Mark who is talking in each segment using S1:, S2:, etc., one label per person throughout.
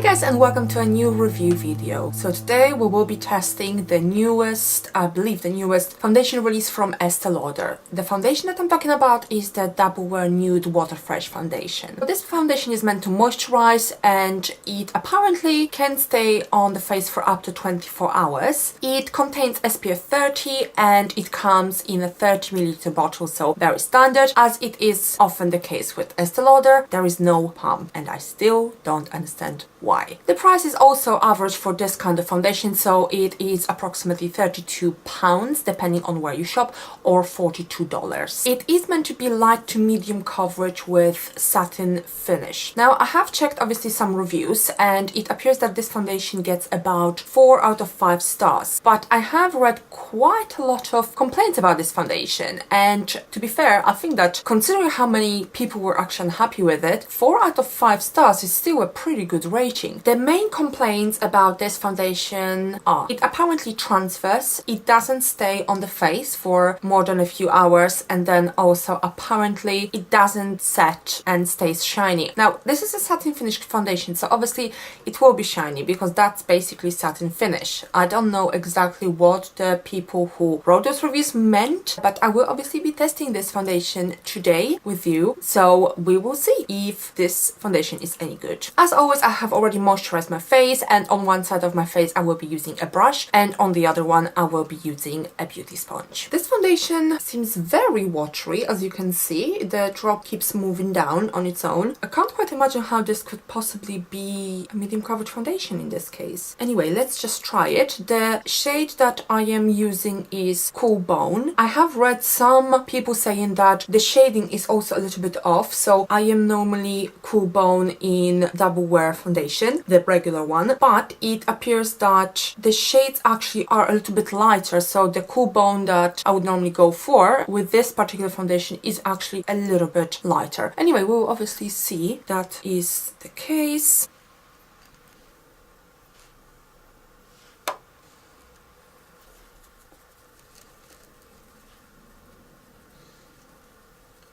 S1: guys, and welcome to a new review video. So today we will be testing the newest, I believe the newest foundation release from Estee Lauder. The foundation that I'm talking about is the Double Wear Nude Water Fresh foundation. This foundation is meant to moisturize and it apparently can stay on the face for up to 24 hours. It contains SPF 30 and it comes in a 30ml bottle, so very standard. As it is often the case with Estee Lauder, there is no pump and I still don't understand why. The price is also average for this kind of foundation, so it is approximately £32 depending on where you shop, or $42. It is meant to be light to medium coverage with satin finish. Now I have checked obviously some reviews and it appears that this foundation gets about 4 out of 5 stars, but I have read quite a lot of complaints about this foundation, and to be fair, I think that considering how many people were actually unhappy with it, 4 out of 5 stars is still a pretty good rating. The main complaints about this foundation are it apparently transfers, it doesn't stay on the face for more than a few hours, and then also apparently it doesn't set and stays shiny. Now this is a satin finish foundation, so obviously it will be shiny because that's basically satin finish. I don't know exactly what the people who wrote those reviews meant, but I will obviously be testing this foundation today with you, so we will see if this foundation is any good. As always, I have already moisturized my face, and on one side of my face I will be using a brush and on the other one I will be using a beauty sponge. This foundation seems very watery, as you can see. The drop keeps moving down on its own. I can't quite imagine how this could possibly be a medium coverage foundation in this case. Anyway, let's just try it. The shade that I am using is Cool Bone. I have read some people saying that the shading is also a little bit off, so I am normally Cool Bone in Double Wear foundation, the regular one, but it appears that the shades actually are a little bit lighter, so the Cool Bone that I would normally go for with this particular foundation is actually a little bit lighter. Anyway, we'll obviously see that is the case.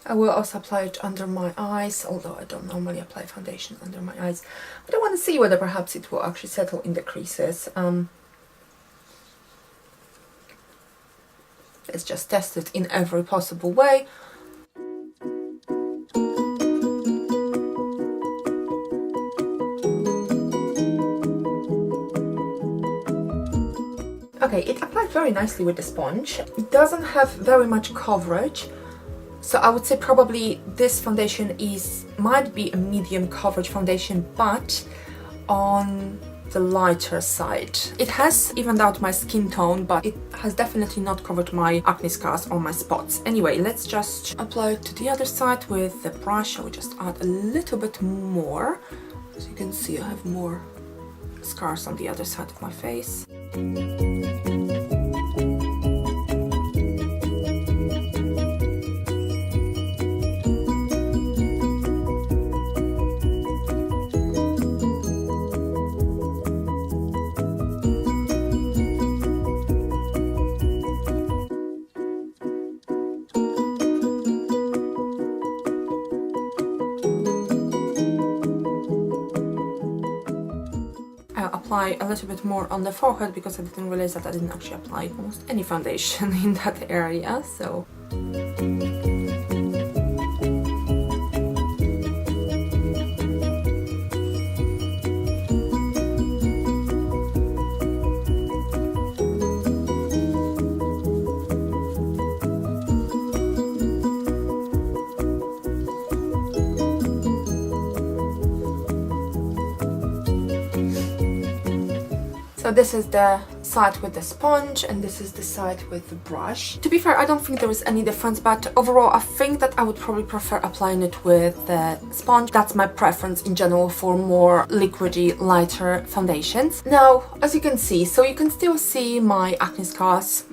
S1: I will also apply it under my eyes, although I don't normally apply foundation under my eyes. But I want to see whether perhaps it will actually settle in the creases. Let's just test it in every possible way. Okay, it applied very nicely with the sponge. It doesn't have very much coverage, so I would say probably this foundation might be a medium coverage foundation, but on the lighter side. It has evened out my skin tone, but it has definitely not covered my acne scars or my spots. Anyway, let's just apply it to the other side with the brush. I will just add a little bit more. As you can see, I have more scars on the other side of my face. Apply a little bit more on the forehead because I didn't realize that I didn't actually apply almost any foundation in that area, so So this is the side with the sponge and this is the side with the brush. To be fair, I don't think there is any difference, but overall I think that I would probably prefer applying it with the sponge. That's my preference in general for more liquidy, lighter foundations. Now, as you can see, so you can still see my acne scars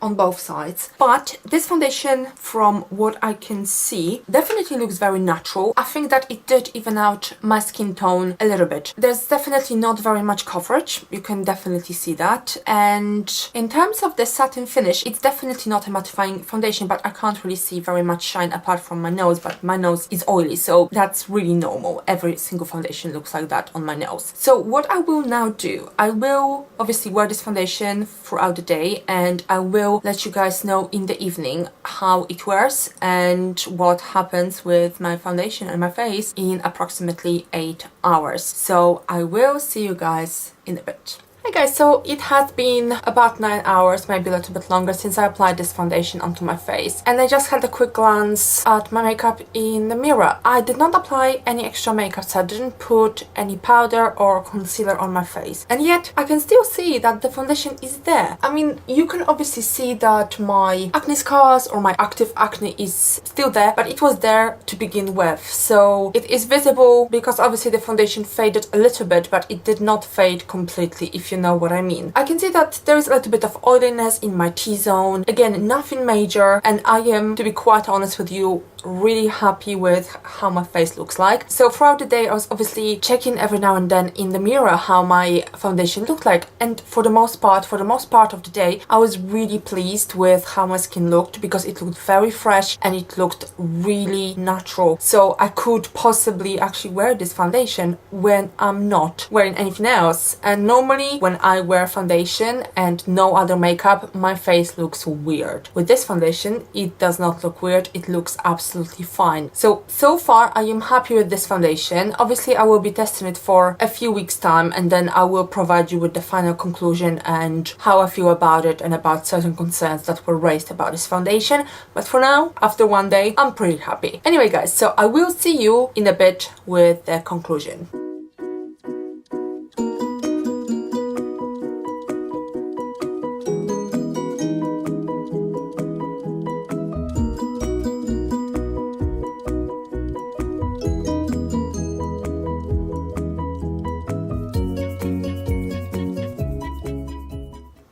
S1: on both sides. But this foundation, from what I can see, definitely looks very natural. I think that it did even out my skin tone a little bit. There's definitely not very much coverage, you can definitely see that. And in terms of the satin finish, it's definitely not a mattifying foundation, but I can't really see very much shine apart from my nose, but my nose is oily, so that's really normal. Every single foundation looks like that on my nose. So what I will now do, I will obviously wear this foundation throughout the day, and I will let you guys know in the evening how it wears and what happens with my foundation and my face in approximately 8 hours. So I will see you guys in a bit. Hey guys, so it has been about 9 hours, maybe a little bit longer, since I applied this foundation onto my face, and I just had a quick glance at my makeup in the mirror. I did not apply any extra makeup, so I didn't put any powder or concealer on my face, and yet I can still see that the foundation is there. I mean, you can obviously see that my acne scars or my active acne is still there, but it was there to begin with, so it is visible because obviously the foundation faded a little bit, but it did not fade completely, if you know what I mean. I can see that there is a little bit of oiliness in my T-zone. Again, nothing major, and I am, to be quite honest with you, really happy with how my face looks like. So throughout the day I was obviously checking every now and then in the mirror how my foundation looked like, and for the most part of the day I was really pleased with how my skin looked, because it looked very fresh and it looked really natural. So I could possibly actually wear this foundation when I'm not wearing anything else, and normally when I wear foundation and no other makeup, my face looks weird. With this foundation it does not look weird, it looks absolutely fine. So far I am happy with this foundation. Obviously I will be testing it for a few weeks time, and then I will provide you with the final conclusion and how I feel about it and about certain concerns that were raised about this foundation. But for now, after one day, I'm pretty happy. Anyway guys, so I will see you in a bit with the conclusion.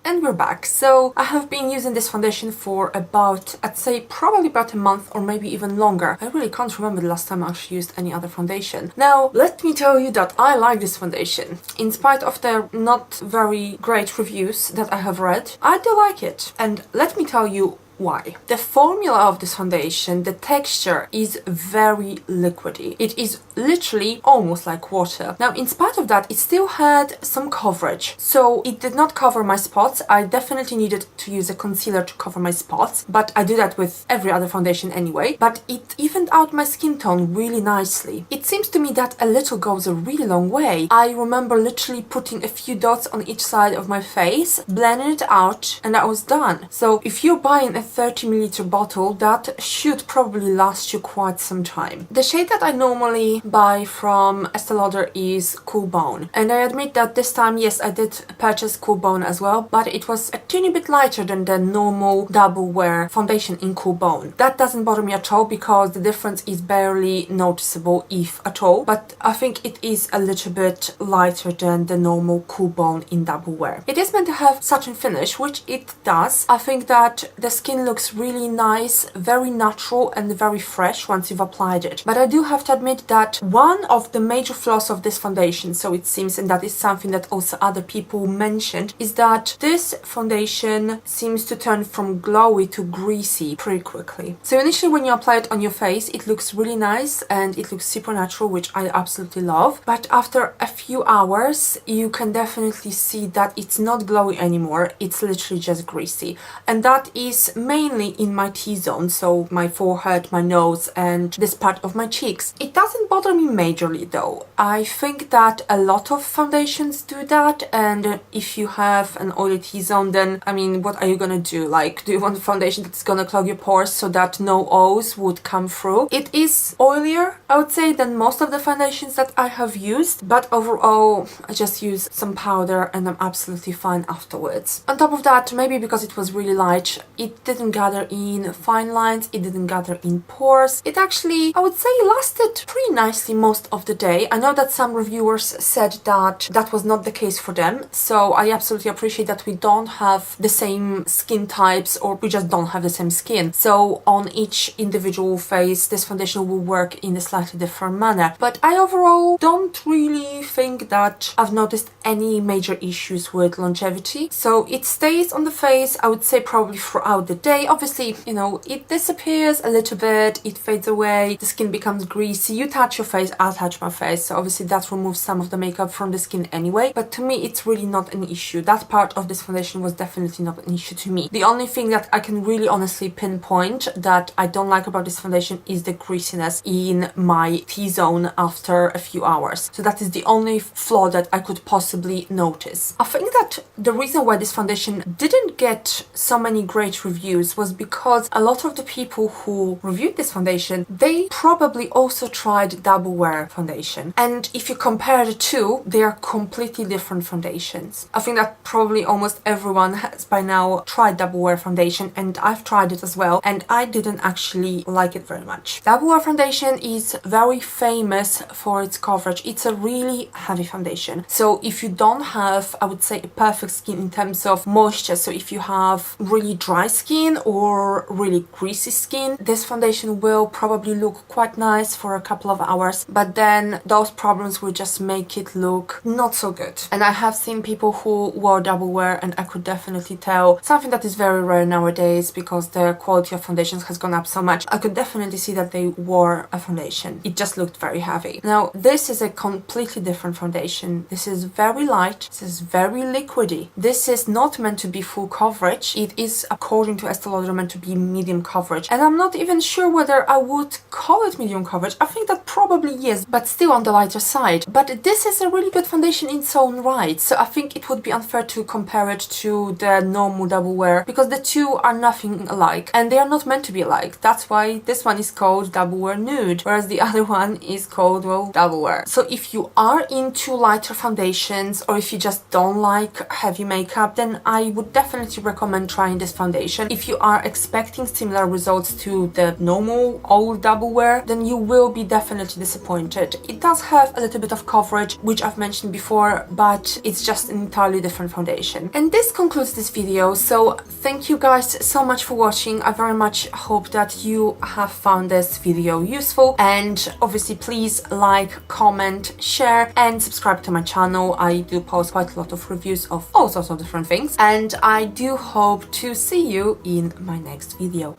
S1: And we're back. So I have been using this foundation for about, I'd say probably about a month or maybe even longer. I really can't remember the last time I actually used any other foundation. Now, let me tell you that I like this foundation. In spite of the not very great reviews that I have read, I do like it. And let me tell you why. The formula of this foundation, the texture is very liquidy. It is literally almost like water. Now, in spite of that, it still had some coverage. So it did not cover my spots. I definitely needed to use a concealer to cover my spots, but I do that with every other foundation anyway. But it evened out my skin tone really nicely. It seems to me that a little goes a really long way. I remember literally putting a few dots on each side of my face, blending it out, and that was done. So if you're buying a 30ml bottle, that should probably last you quite some time. The shade that I normally buy from Estee Lauder is Cool Bone, and I admit that this time, yes, I did purchase Cool Bone as well, but it was a teeny bit lighter than the normal double wear foundation in Cool Bone. That doesn't bother me at all because the difference is barely noticeable, if at all, but I think it is a little bit lighter than the normal Cool Bone in double wear. It is meant to have satin finish, which it does. I think that the skin looks really nice, very natural and very fresh once you've applied it. But I do have to admit that one of the major flaws of this foundation, so it seems, and that is something that also other people mentioned, is that this foundation seems to turn from glowy to greasy pretty quickly. So initially when you apply it on your face, it looks really nice and it looks super natural, which I absolutely love. But after a few hours, you can definitely see that it's not glowy anymore, it's literally just greasy. And that is mainly in my T-zone, so my forehead, my nose, and this part of my cheeks. It doesn't bother me majorly though. I think that a lot of foundations do that, and if you have an oily T-zone, then I mean, what are you gonna do? Like, do you want a foundation that's gonna clog your pores so that no oils would come through? It is oilier, I would say, than most of the foundations that I have used, but overall I just use some powder and I'm absolutely fine afterwards. On top of that, maybe because it was really light, it did didn't gather in fine lines, it didn't gather in pores. It actually, I would say, lasted pretty nicely most of the day. I know that some reviewers said that that was not the case for them, so I absolutely appreciate that we don't have the same skin types, or we just don't have the same skin. So on each individual face, this foundation will work in a slightly different manner. But I overall don't really think that I've noticed any major issues with longevity. So it stays on the face, I would say, probably throughout the day. Obviously, you know, it disappears a little bit, it fades away, the skin becomes greasy. You touch your face, I'll touch my face, so obviously that removes some of the makeup from the skin anyway. But to me, it's really not an issue. That part of this foundation was definitely not an issue to me. The only thing that I can really honestly pinpoint that I don't like about this foundation is the greasiness in my T-zone after a few hours. So that is the only flaw that I could possibly notice. I think that the reason why this foundation didn't get so many great reviews was because a lot of the people who reviewed this foundation, they probably also tried Double Wear foundation. And if you compare the two, they are completely different foundations. I think that probably almost everyone has by now tried Double Wear foundation, and I've tried it as well, and I didn't actually like it very much. Double Wear foundation is very famous for its coverage. It's a really heavy foundation. So if you don't have, I would say, a perfect skin in terms of moisture, so if you have really dry skin or really greasy skin, this foundation will probably look quite nice for a couple of hours, but then those problems will just make it look not so good. And I have seen people who wore Double Wear, and I could definitely tell, something that is very rare nowadays because the quality of foundations has gone up so much, I could definitely see that they wore a foundation. It just looked very heavy. Now, this is a completely different foundation. This is very light, this is very liquidy. This is not meant to be full coverage. It is, according to Estee Lauder, meant to be medium coverage. And I'm not even sure whether I would call it medium coverage. I think that probably yes, but still on the lighter side. But this is a really good foundation in its own right. So I think it would be unfair to compare it to the normal Double Wear because the two are nothing alike and they are not meant to be alike. That's why this one is called Double Wear Nude, whereas the other one is called, well, Double Wear. So if you are into lighter foundations, or if you just don't like heavy makeup, then I would definitely recommend trying this foundation. If you are expecting similar results to the normal old Double Wear, then you will be definitely disappointed. It does have a little bit of coverage, which I've mentioned before, but it's just an entirely different foundation. And this concludes this video, so thank you guys so much for watching. I very much hope that you have found this video useful, and obviously please like, comment, share and subscribe to my channel. I do post quite a lot of reviews of all sorts of different things, and I do hope to see you in my next video.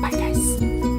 S1: Bye guys!